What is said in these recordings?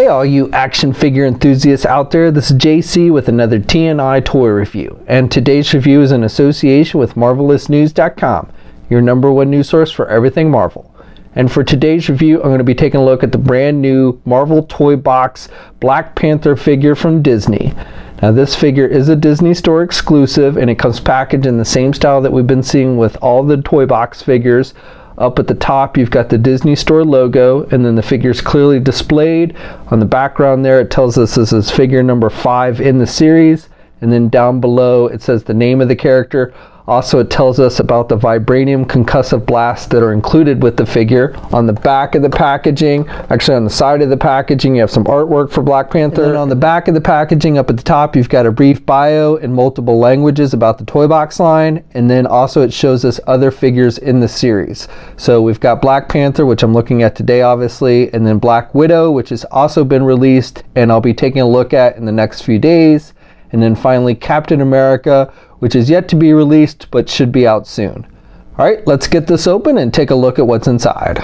Hey all you action figure enthusiasts out there, this is JC with another TNI toy review, and today's review is in association with MarvelousNews.com, your #1 news source for everything Marvel. And for today's review, I'm going to be taking a look at the brand new Marvel Toybox Black Panther figure from Disney. Now this figure is a Disney Store exclusive, and it comes packaged in the same style that we've been seeing with all the Toybox figures. Up at the top you've got the Disney Store logo, and then the figure is clearly displayed. On the background there it tells us this is figure number 5 in the series, and then down below it says the name of the character. Also it tells us about the vibranium concussive blasts that are included with the figure. On the back of the packaging, actually on the side of the packaging, you have some artwork for Black Panther. And then on the back of the packaging up at the top you've got a brief bio in multiple languages about the Toybox line, and then also it shows us other figures in the series. So we've got Black Panther, which I'm looking at today obviously, and then Black Widow, which has also been released and I'll be taking a look at in the next few days. And then finally Captain America, which is yet to be released but should be out soon. Alright, let's get this open and take a look at what's inside.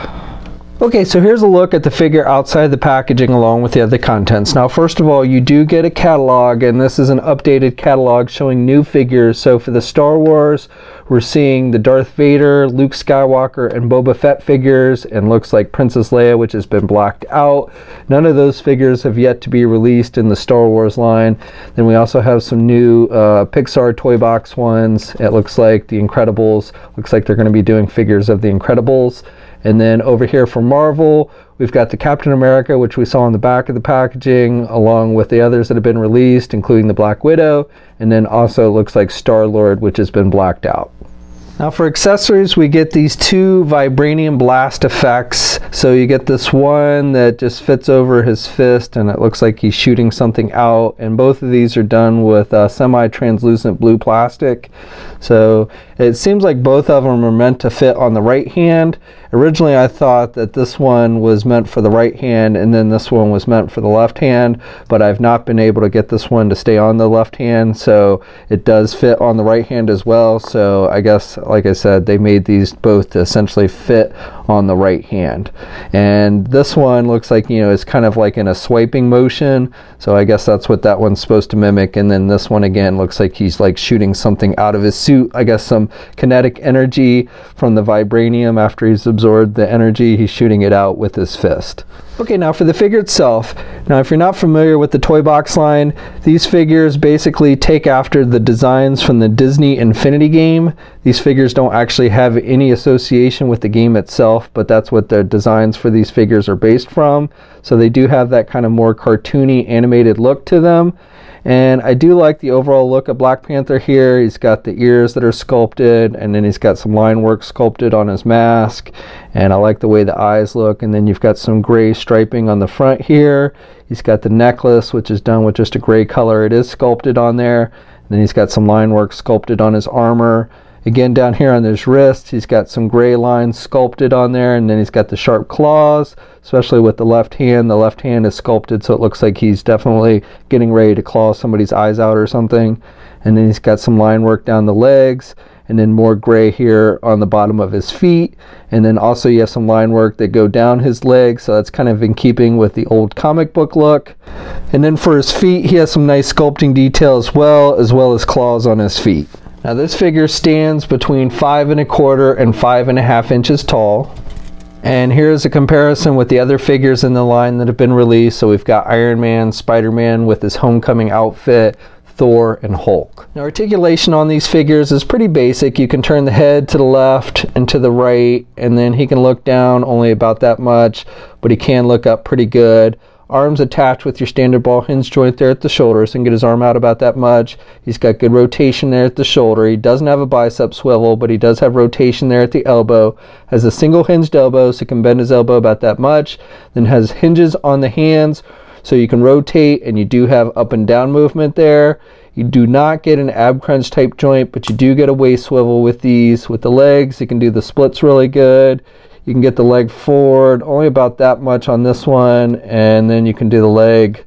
Okay, so here's a look at the figure outside the packaging along with the other contents. Now first of all, you do get a catalog, and this is an updated catalog showing new figures. So for the Star Wars, we're seeing the Darth Vader, Luke Skywalker, and Boba Fett figures, and looks like Princess Leia, which has been blacked out. None of those figures have yet to be released in the Star Wars line. Then we also have some new Pixar Toybox ones. It looks like the Incredibles, looks like they're going to be doing figures of the Incredibles. And then over here for Marvel, we've got the Captain America, which we saw on the back of the packaging, along with the others that have been released, including the Black Widow, and then also it looks like Star-Lord, which has been blacked out. Now for accessories, we get these two vibranium blast effects. So you get this one that just fits over his fist and it looks like he's shooting something out, and both of these are done with semi-translucent blue plastic. So it seems like both of them are meant to fit on the right hand. Originally I thought that this one was meant for the right hand and then this one was meant for the left hand, but I've not been able to get this one to stay on the left hand, so it does fit on the right hand as well. So I guess, like I said, they made these both to essentially fit on the right hand. And this one looks like, you know, it's kind of like in a swiping motion, so I guess that's what that one's supposed to mimic. And then this one again looks like he's like shooting something out of his suit. I guess some kinetic energy from the vibranium. After he's absorbed the energy, he's shooting it out with his fist. Okay, now for the figure itself. Now if you're not familiar with the Toybox line, these figures basically take after the designs from the Disney Infinity game. These figures don't actually have any association with the game itself, but that's what the designs for these figures are based from. So they do have that kind of more cartoony animated look to them. And I do like the overall look of Black Panther here. He's got the ears that are sculpted, and then he's got some line work sculpted on his mask, and I like the way the eyes look. And then you've got some gray striping on the front here. He's got the necklace, which is done with just a gray color. It is sculpted on there. And then he's got some line work sculpted on his armor. Again, down here on his wrist, he's got some gray lines sculpted on there, and then he's got the sharp claws, especially with the left hand. The left hand is sculpted, so it looks like he's definitely getting ready to claw somebody's eyes out or something. And then he's got some line work down the legs, and then more gray here on the bottom of his feet. And then also you have some line work that go down his legs, so that's kind of in keeping with the old comic book look. And then for his feet, he has some nice sculpting detail as well as claws on his feet. Now this figure stands between 5 1/4 and 5 1/2 inches tall. And here's a comparison with the other figures in the line that have been released. So we've got Iron Man, Spider-Man with his homecoming outfit, Thor, and Hulk. Now articulation on these figures is pretty basic. You can turn the head to the left and to the right, and then he can look down only about that much, but he can look up pretty good. Arms attached with your standard ball hinge joint there at the shoulder, so he can get his arm out about that much. He's got good rotation there at the shoulder. He doesn't have a bicep swivel, but he does have rotation there at the elbow. Has a single hinged elbow, so he can bend his elbow about that much. Then has hinges on the hands, so you can rotate, and you do have up and down movement there. You do not get an ab crunch type joint, but you do get a waist swivel with these. With the legs, you can do the splits really good. You can get the leg forward only about that much on this one, and then you can do the leg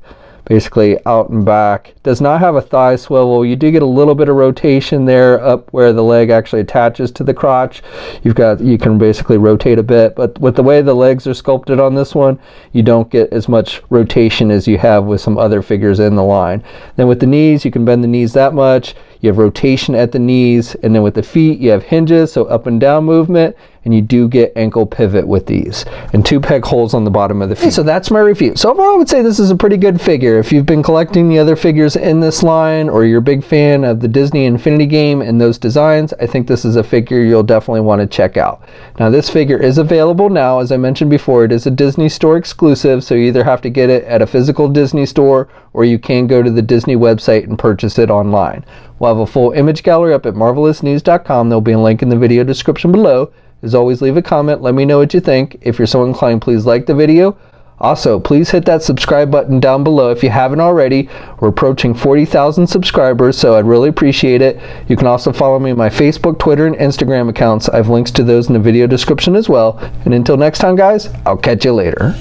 basically out and back. Does not have a thigh swivel. You do get a little bit of rotation there up where the leg actually attaches to the crotch. You can basically rotate a bit, but with the way the legs are sculpted on this one, you don't get as much rotation as you have with some other figures in the line. Then with the knees, you can bend the knees that much. You have rotation at the knees, and then with the feet, you have hinges, so up and down movement, and you do get ankle pivot with these, and 2 peg holes on the bottom of the feet. Okay, so that's my review. So overall, I would say this is a pretty good figure. If you've been collecting the other figures in this line, or you're a big fan of the Disney Infinity game and those designs, I think this is a figure you'll definitely want to check out. Now, this figure is available now. As I mentioned before, it is a Disney Store exclusive, so you either have to get it at a physical Disney store, or you can go to the Disney website and purchase it online. We'll have a full image gallery up at marvelousnews.com. There'll be a link in the video description below. As always, leave a comment. Let me know what you think. If you're so inclined, please like the video. Also, please hit that subscribe button down below if you haven't already. We're approaching 40,000 subscribers, so I'd really appreciate it. You can also follow me on my Facebook, Twitter, and Instagram accounts. I have links to those in the video description as well. And until next time, guys, I'll catch you later.